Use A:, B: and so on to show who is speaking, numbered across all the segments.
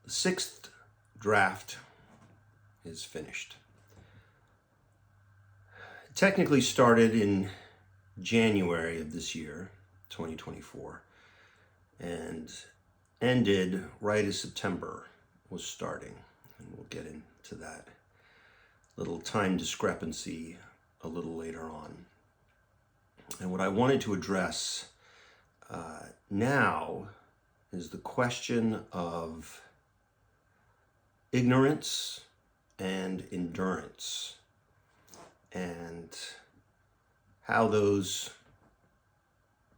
A: The sixth draft is finished. It technically started in January of this year, 2024, and ended right as September was starting. And we'll get into that little time discrepancy a little later on. And what I wanted to address now is the question of ignorance and endurance, and how those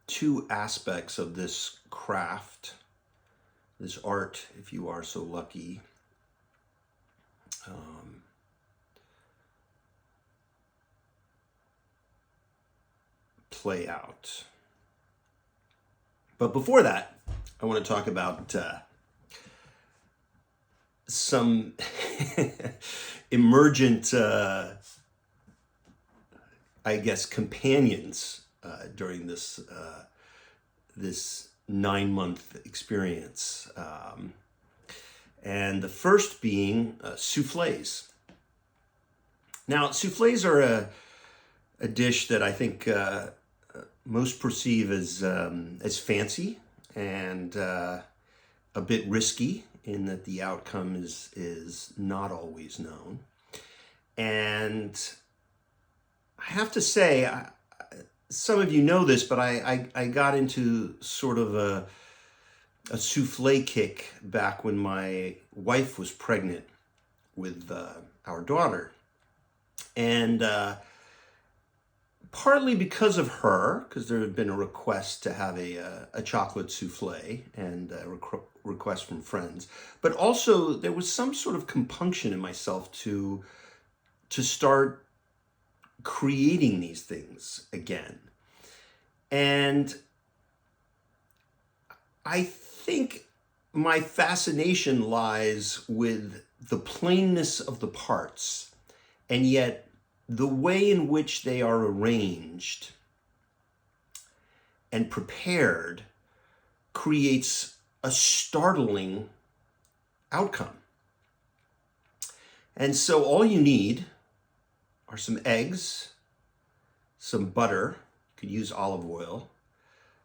A: two aspects of this craft, this art, if you are so lucky, play out. But before that, I want to talk about some emergent, companions during this 9-month experience. And the first being soufflés. Now, soufflés are a dish that I think most perceive as fancy and a bit risky, in that the outcome is not always known. And I have to say, some of you know this, but I got into sort of a soufflé kick back when my wife was pregnant with our daughter. And partly because of her, because there had been a request to have a chocolate soufflé, and a request from friends, but also there was some sort of compunction in myself to start creating these things again. And I think my fascination lies with the plainness of the parts, and yet the way in which they are arranged and prepared creates a startling outcome. And so all you need are some eggs, some butter, you could use olive oil,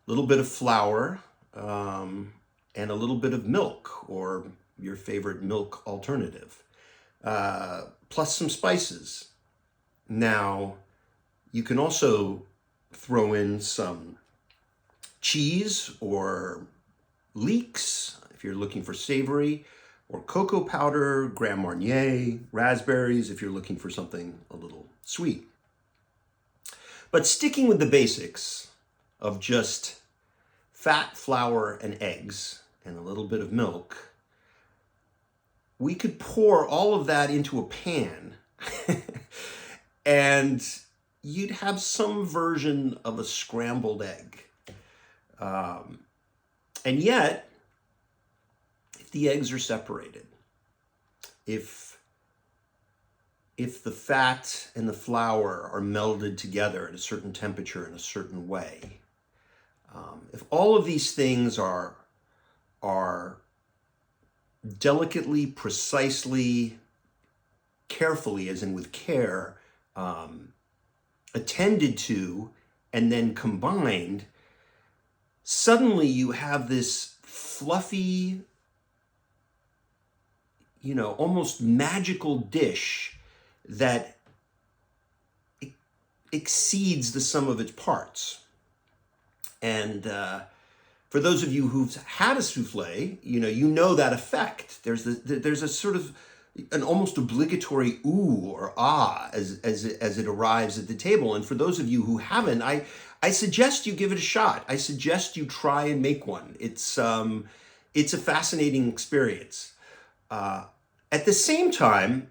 A: a little bit of flour, and a little bit of milk, or your favorite milk alternative, plus some spices. Now, you can also throw in some cheese or leeks if you're looking for savory, or cocoa powder, Grand Marnier, raspberries if you're looking for something a little sweet. But sticking with the basics of just fat, flour, and eggs, and a little bit of milk, we could pour all of that into a pan and you'd have some version of a scrambled egg. And yet, if the eggs are separated, if the fat and the flour are melded together at a certain temperature in a certain way, if all of these things are delicately, precisely, carefully, as in with care, attended to and then combined, suddenly you have this fluffy, almost magical dish that exceeds the sum of its parts. And for those of you who've had a soufflé, you know that effect. There's a sort of an almost obligatory ooh or ah as it arrives at the table. And for those of you who haven't, I suggest you give it a shot. I suggest you try and make one. It's a fascinating experience. At the same time,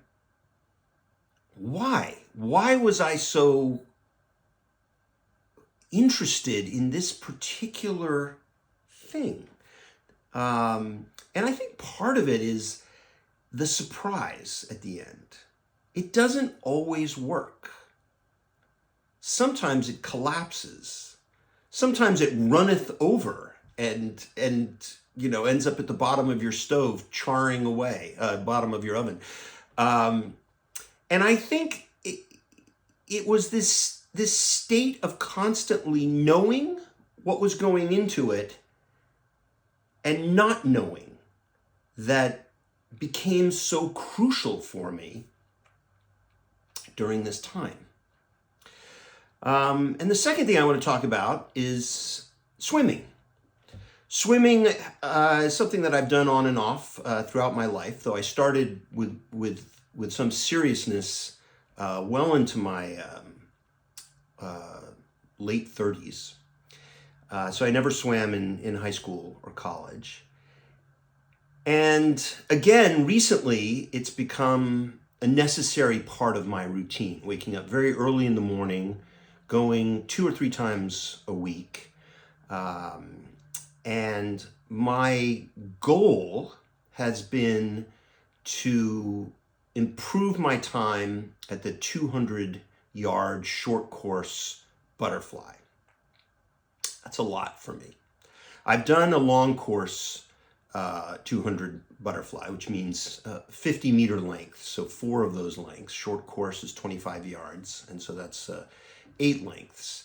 A: why was I so interested in this particular thing? And I think part of it is the surprise at the end. It doesn't always work. Sometimes it collapses. Sometimes it runneth over and ends up at the bottom of your stove charring away, bottom of your oven. And I think it was this state of constantly knowing what was going into it and not knowing that became so crucial for me during this time. And the second thing I want to talk about is swimming. Swimming is something that I've done on and off throughout my life, though I started with some seriousness well into my late 30s. So I never swam in high school or college. And again, recently, it's become a necessary part of my routine, waking up very early in the morning, going 2 or 3 times a week. And my goal has been to improve my time at the 200-yard short course butterfly. That's a lot for me. I've done a long course 200 butterfly, which means 50-meter length. So 4 of those lengths. Short course is 25 yards, and so that's 8 lengths.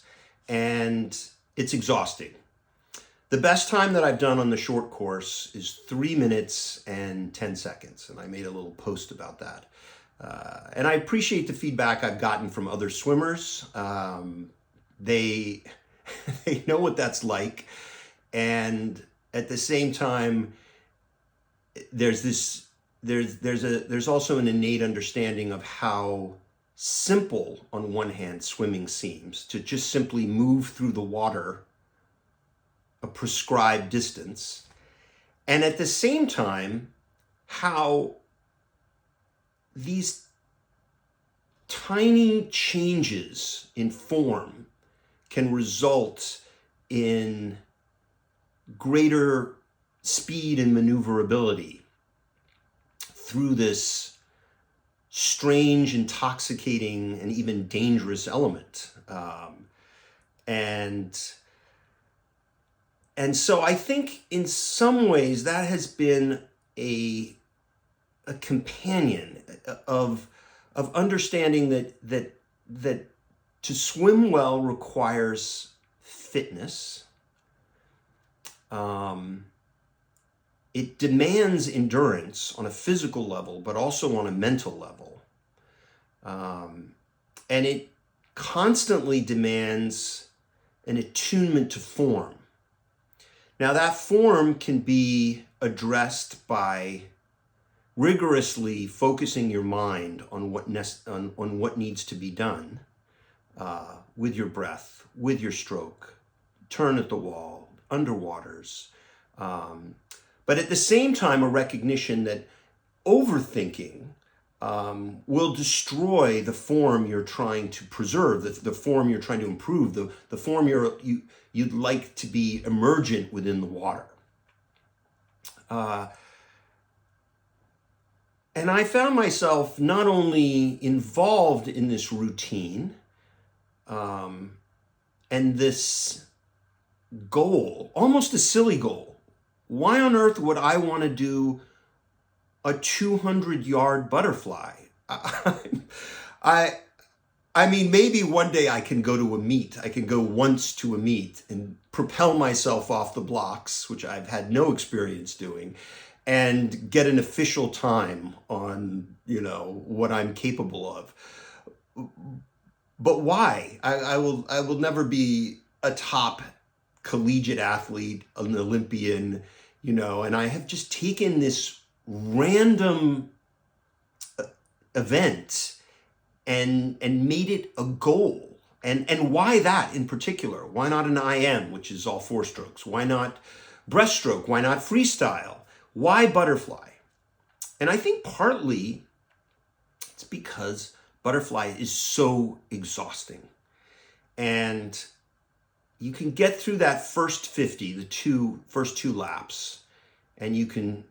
A: And it's exhausting. The best time that I've done on the short course is 3 minutes and 10 seconds, and I made a little post about that. And I appreciate the feedback I've gotten from other swimmers. They know what that's like, and at the same time, there's also an innate understanding of how simple, on one hand, swimming seems, to just simply move through the water a prescribed distance, and at the same time, how these tiny changes in form can result in greater speed and maneuverability through this strange, intoxicating, and even dangerous element. And so I think in some ways that has been a companion of understanding that to swim well requires fitness. It demands endurance on a physical level, but also on a mental level. And it constantly demands an attunement to form. Now, that form can be addressed by rigorously focusing your mind on what needs to be done with your breath, with your stroke, turn at the wall, underwaters. But at the same time, a recognition that overthinking will destroy the form you're trying to preserve, the form you're trying to improve, the form you'd like to be emergent within the water. And I found myself not only involved in this routine and this goal, almost a silly goal. Why on earth would I want to do a 200-yard butterfly? I mean, maybe one day I can go to a meet. I can go once to a meet and propel myself off the blocks, which I've had no experience doing, and get an official time on, what I'm capable of. But why? I will never be a top collegiate athlete, an Olympian, and I have just taken this random event and made it a goal. And why that in particular? Why not an IM, which is all 4 strokes? Why not breaststroke? Why not freestyle? Why butterfly? And I think partly it's because butterfly is so exhausting. And you can get through that first 50, the first two laps, and you can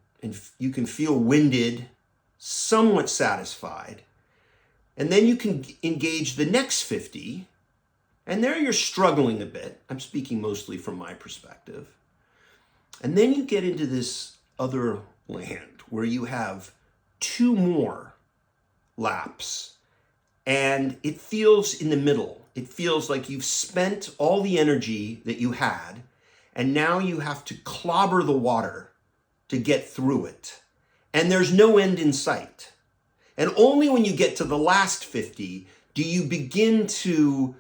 A: feel winded, somewhat satisfied. And then you can engage the next 50, and there you're struggling a bit. I'm speaking mostly from my perspective. And then you get into this other land where you have 2 more laps, and it feels in the middle. It feels like you've spent all the energy that you had, and now you have to clobber the water to get through it. And there's no end in sight. And only when you get to the last 50 do you begin to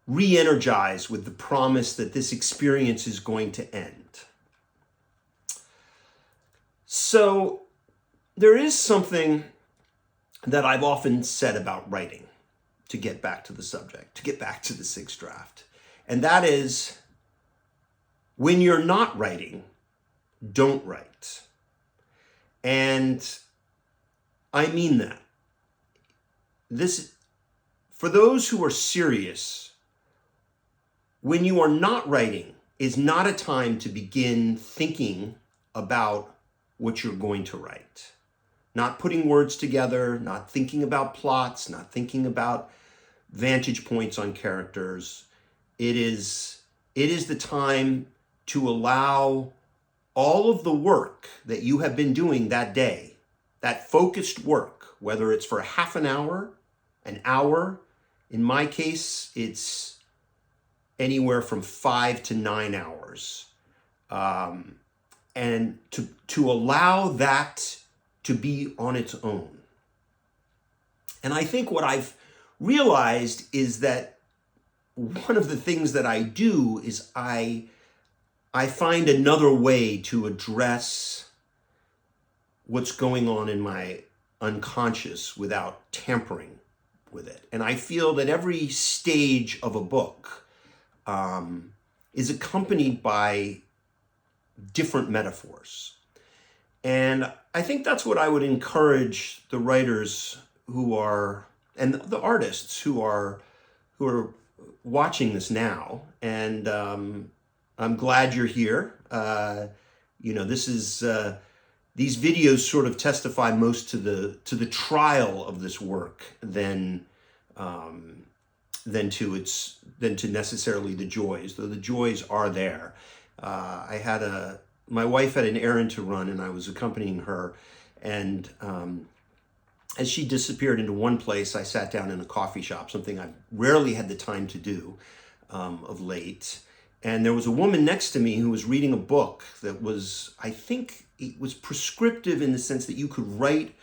A: re-energize with the promise that this experience is going to end. So there is something that I've often said about writing, to get back to the subject, to get back to the 6th draft. And that is, when you're not writing, don't write. And I mean that. This, for those who are serious, when you are not writing is not a time to begin thinking about what you're going to write. Not putting words together, not thinking about plots, not thinking about vantage points on characters. It is the time to allow all of the work that you have been doing that day, that focused work, whether it's for half an hour, in my case, it's anywhere from 5 to 9 hours. And to allow that to be on its own. And I think what I've realized is that one of the things that I do is I find another way to address what's going on in my unconscious without tampering with it. And I feel that every stage of a book is accompanied by different metaphors. And I think that's what I would encourage the writers who are, and the artists who are watching this now. And I'm glad you're here. This is these videos sort of testify most to the trial of this work than to necessarily the joys, though the joys are there. My wife had an errand to run, and I was accompanying her. And as she disappeared into one place, I sat down in a coffee shop, something I've rarely had the time to do of late. And there was a woman next to me who was reading a book that was, I think it was prescriptive in the sense that you could write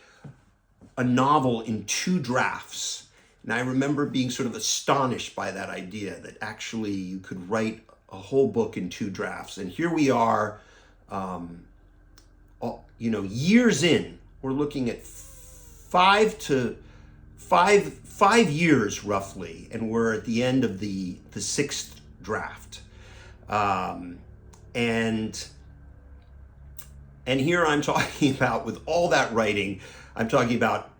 A: a novel in 2 drafts. And I remember being sort of astonished by that idea that actually you could write a whole book in 2 drafts. And here we are, years in. We're looking at 5 years roughly, and we're at the end of the 6th draft. And here I'm talking about, with all that writing, I'm talking about,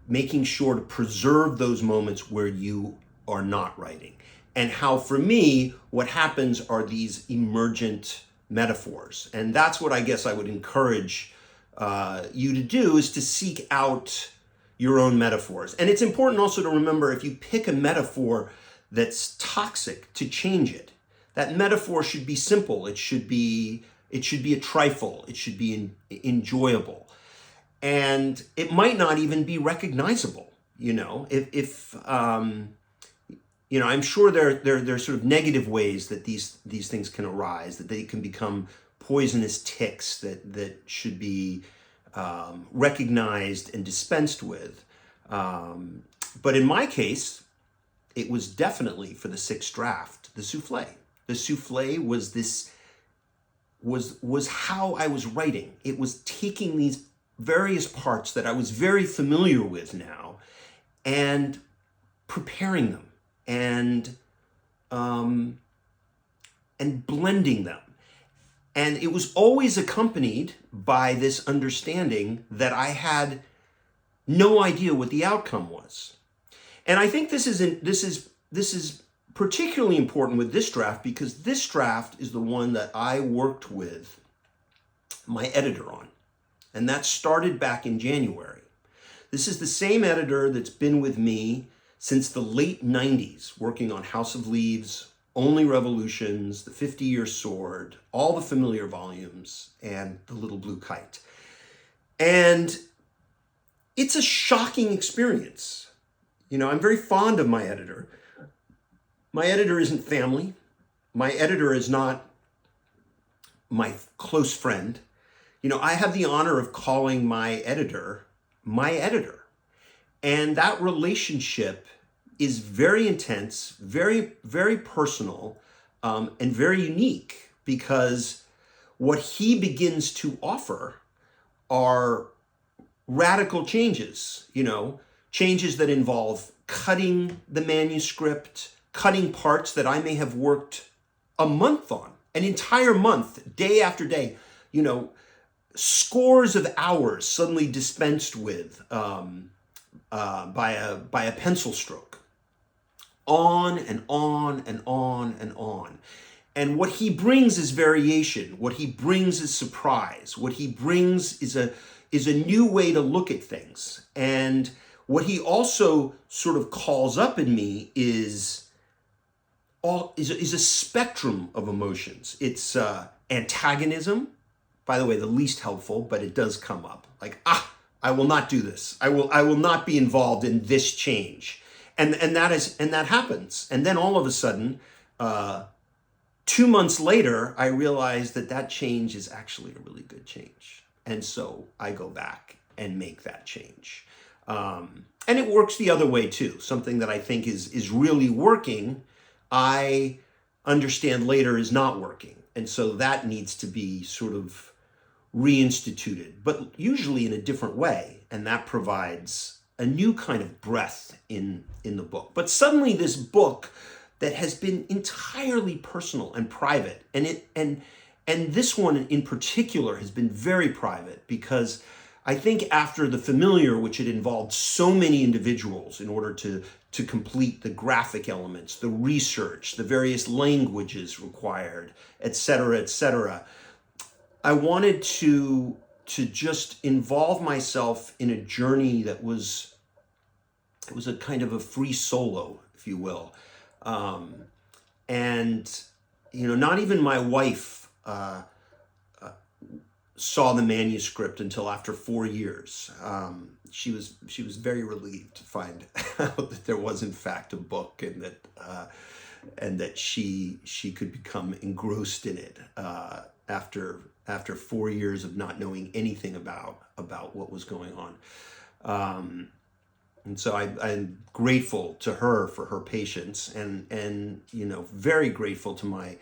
A: making sure to preserve those moments where you are not writing. And how, for me, what happens are these emergent metaphors. And that's what I guess I would encourage you to do, is to seek out your own metaphors. And it's important also to remember, if you pick a metaphor that's toxic, to change it. That metaphor should be simple. It should be a trifle. It should be enjoyable. And it might not even be recognizable. I'm sure there are sort of negative ways that these things can arise, that they can become poisonous ticks that should be recognized and dispensed with. But in my case, it was definitely, for the 6th draft, the soufflé. The soufflé was how I was writing. It was taking these various parts that I was very familiar with now and preparing them and blending them. And it was always accompanied by this understanding that I had no idea what the outcome was. And I think this is particularly important with this draft, because this draft is the one that I worked with my editor on. And that started back in January. This is the same editor that's been with me since the late 90s, working on House of Leaves, Only Revolutions, The 50-Year Sword, all the familiar volumes, and The Little Blue Kite. And it's a shocking experience. You know, I'm very fond of my editor. My editor isn't family. My editor is not my close friend. You know, I have the honor of calling my editor my editor. And that relationship is very intense, very, very personal, and very unique, because what he begins to offer are radical changes, you know, changes that involve cutting the manuscript, cutting parts that I may have worked a month on, an entire month, day after day, you know, scores of hours suddenly dispensed with by a pencil stroke. On and on and on and on. And what he brings is variation. What he brings is surprise. What he brings is a new way to look at things. And what he also sort of calls up in me is a spectrum of emotions. It's antagonism, by the way, the least helpful, but it does come up. Like, I will not do this. I will not be involved in this change. And that happens. And then all of a sudden, 2 months later, I realize that change is actually a really good change. And so I go back and make that change. And it works the other way too. Something that I think is really working, I understand later is not working. And so that needs to be sort of reinstituted, but usually in a different way. And that provides a new kind of breath in the book. But suddenly this book that has been entirely personal and private, and this one in particular has been very private, because I think after The Familiar, which had involved so many individuals in order to complete the graphic elements, the research, the various languages required, etc., I wanted to just involve myself in a journey that was a kind of a free solo, if you will. And, you know, not even my wife saw the manuscript until after 4 years. She was very relieved to find out that there was in fact a book, and that she could become engrossed in it after 4 years of not knowing anything about what was going on. And so I'm grateful to her for her patience, and you know, very grateful to my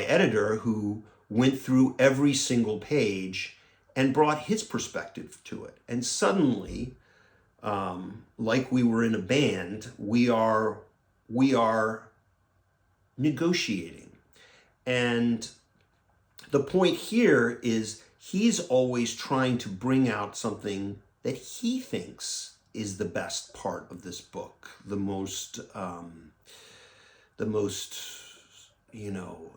A: editor, who went through every single page and brought his perspective to it. And suddenly, like we were in a band, we are negotiating. And the point here is he's always trying to bring out something that he thinks is the best part of this book, the most you know,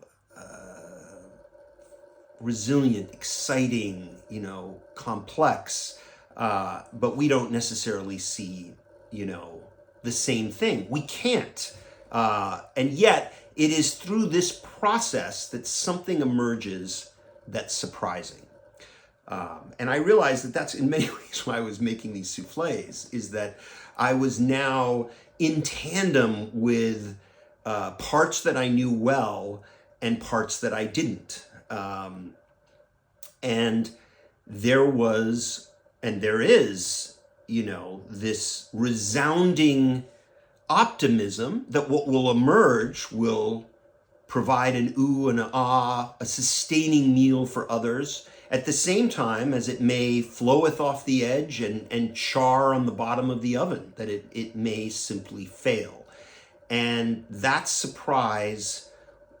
A: resilient, exciting, you know, complex, but we don't necessarily see, you know, the same thing. We can't. And yet it is through this process that something emerges that's surprising. And I realized that that's in many ways why I was making these soufflés, is that I was now in tandem with parts that I knew well and parts that I didn't. And there was, and there is, you know, this resounding optimism that what will emerge will provide an ooh and an ah, a sustaining meal for others, at the same time as it may floweth off the edge and char on the bottom of the oven, that it may simply fail. And that surprise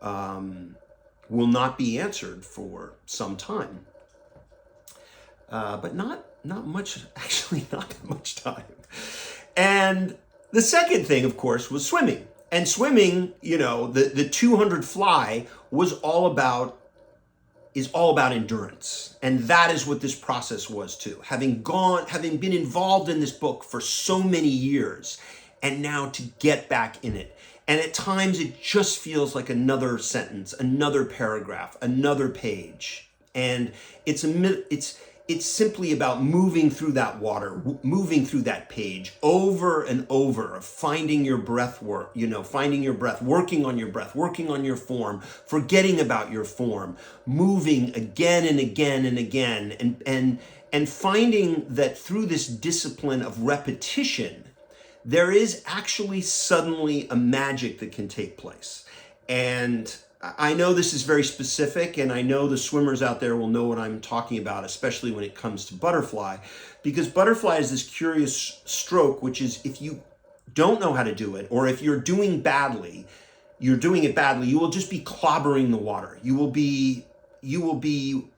A: will not be answered for some time. But not much, actually not that much time. And the second thing, of course, was swimming. And swimming, you know, the 200 fly is all about endurance. And that is what this process was too. Having been involved in this book for so many years, and now to get back in it. And at times it just feels like another sentence, another paragraph, another page. And it's simply about moving through that water, moving through that page over and over, finding your breath work, finding your breath, working on your breath, working on your form, forgetting about your form, moving again and again and again, and finding that through this discipline of repetition, there is actually suddenly a magic that can take place. And I know this is very specific, and I know the swimmers out there will know what I'm talking about, especially when it comes to butterfly, because butterfly is this curious stroke, which is if you don't know how to do it, or if you're doing it badly, you will just be clobbering the water. You will be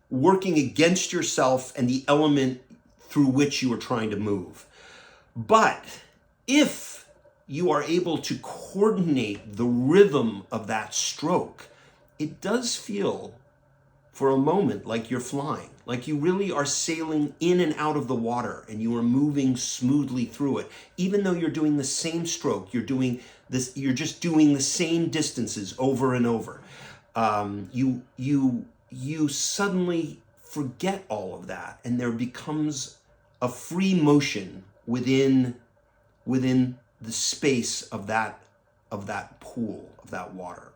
A: working against yourself and the element through which you are trying to move. But if you are able to coordinate the rhythm of that stroke, it does feel for a moment like you're flying, like you really are sailing in and out of the water and you are moving smoothly through it. Even though you're doing the same stroke, you're just doing the same distances over and over. You suddenly forget all of that, and there becomes a free motion within the space of that pool, of that water.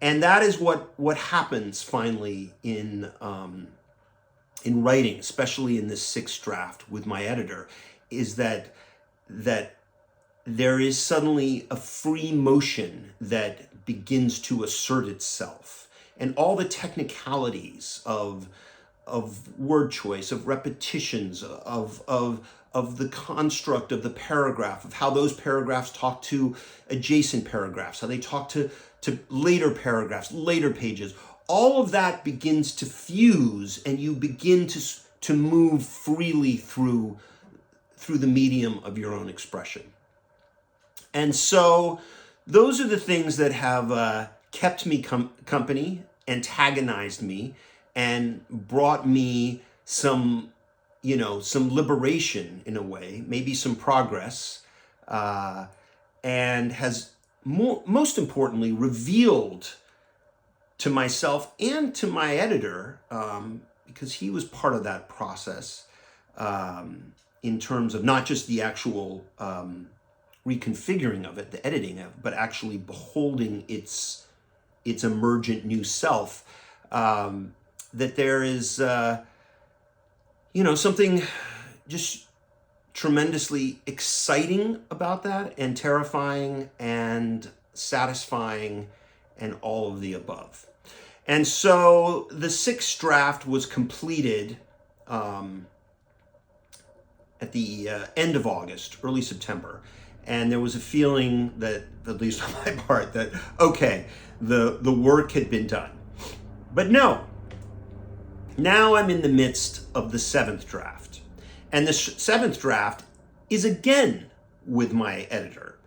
A: And that is what happens finally in writing, especially in this sixth draft with my editor, is that there is suddenly a free motion that begins to assert itself. And all the technicalities of word choice, of repetitions, of the construct of the paragraph, of how those paragraphs talk to adjacent paragraphs, how they talk to later paragraphs, later pages. All of that begins to fuse, and you begin to move freely through the medium of your own expression. And so those are the things that have kept me company, antagonized me, and brought me some liberation in a way, maybe some progress, and has most importantly revealed to myself and to my editor, because he was part of that process, in terms of not just the actual reconfiguring of it, the editing of it, but actually beholding its emergent new self, that there is something just tremendously exciting about that, and terrifying and satisfying, and all of the above. And so the sixth draft was completed at the end of August, early September. And there was a feeling that, at least on my part, that, okay, the work had been done. But no, now I'm in the midst of the seventh draft. And the seventh draft is again with my editor.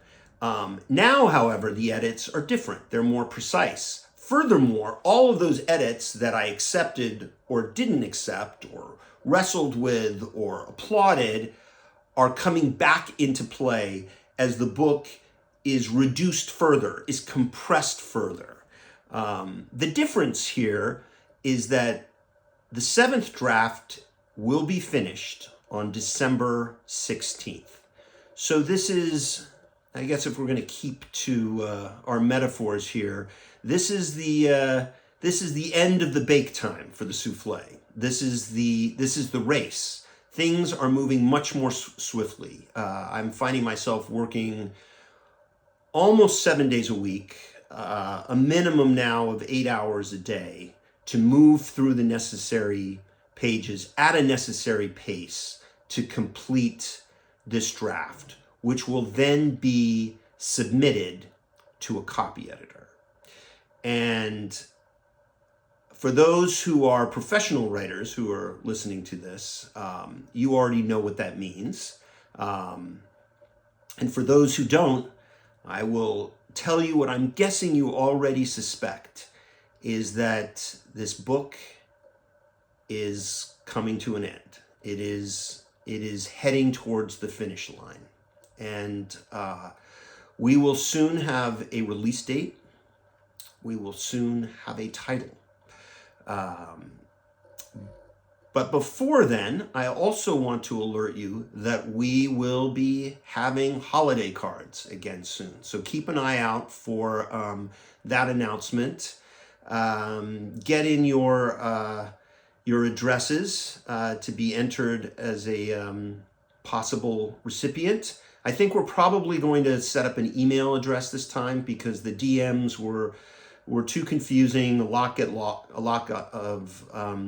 A: Now, however, the edits are different. They're more precise. Furthermore, all of those edits that I accepted or didn't accept, or wrestled with or applauded, are coming back into play as the book is reduced further, is compressed further. The difference here is that the seventh draft will be finished on December 16th. So this is, I guess if we're going to keep to our metaphors here, this is the end of the bake time for the soufflé. This is the race. Things are moving much more swiftly. I'm finding myself working almost 7 days a week, a minimum now of 8 hours a day, to move through the necessary pages at a necessary pace to complete this draft, which will then be submitted to a copy editor. And for those who are professional writers who are listening to this, you already know what that means. And for those who don't, I will tell you what I'm guessing you already suspect, is that this book is coming to an end. It is heading towards the finish line. And We will soon have a release date. We will soon have a title. But before then, I also want to alert you that we will be having holiday cards again soon. So keep an eye out for that announcement. Get in your addresses to be entered as a possible recipient. I think we're probably going to set up an email address this time because the DMs were too confusing. A lot of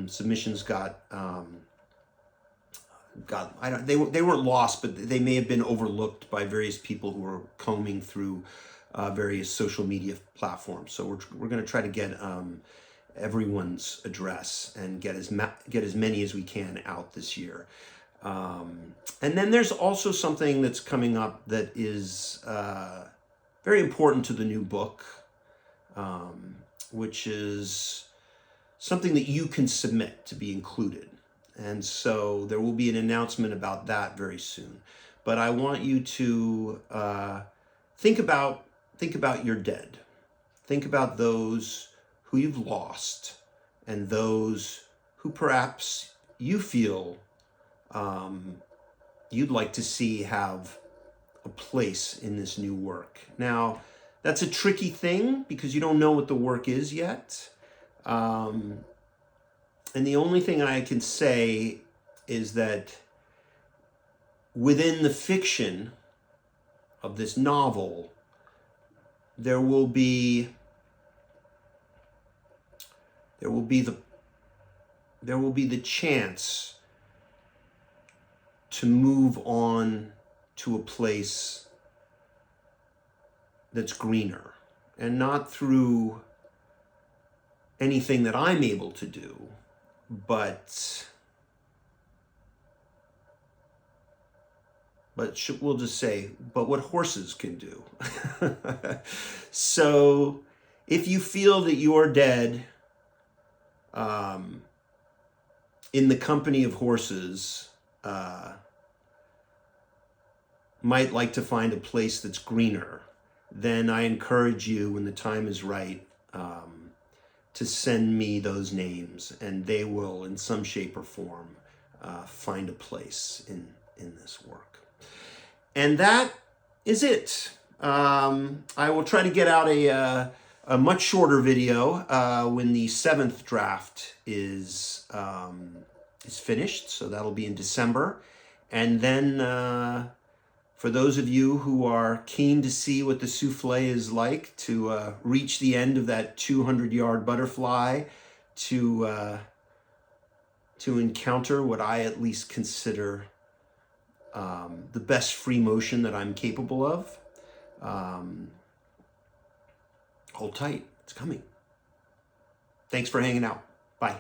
A: submissions got they weren't lost, but they may have been overlooked by various people who were combing through various social media platforms. So we're going to try to get everyone's address and get as many as we can out this year. And then there's also something that's coming up that is very important to the new book, which is something that you can submit to be included. And so there will be an announcement about that very soon. But I want you to think about your dead. Think about those who you've lost and those who perhaps you feel you'd like to see have a place in this new work. Now, that's a tricky thing because you don't know what the work is yet. And the only thing I can say is that within the fiction of this novel, there will be the chance to move on to a place that's greener, and not through anything that I'm able to do, but we'll just say, but what horses can do. So if you feel that you are dead in the company of horses, might like to find a place that's greener, then I encourage you, when the time is right, to send me those names, and they will, in some shape or form, find a place in this work. And that is it. I will try to get out a much shorter video when the 7th draft is finished, so that'll be in December. And then for those of you who are keen to see what the souffle is like, to reach the end of that 200-yard butterfly, to encounter what I at least consider the best free motion that I'm capable of, hold tight, it's coming. Thanks for hanging out. Bye.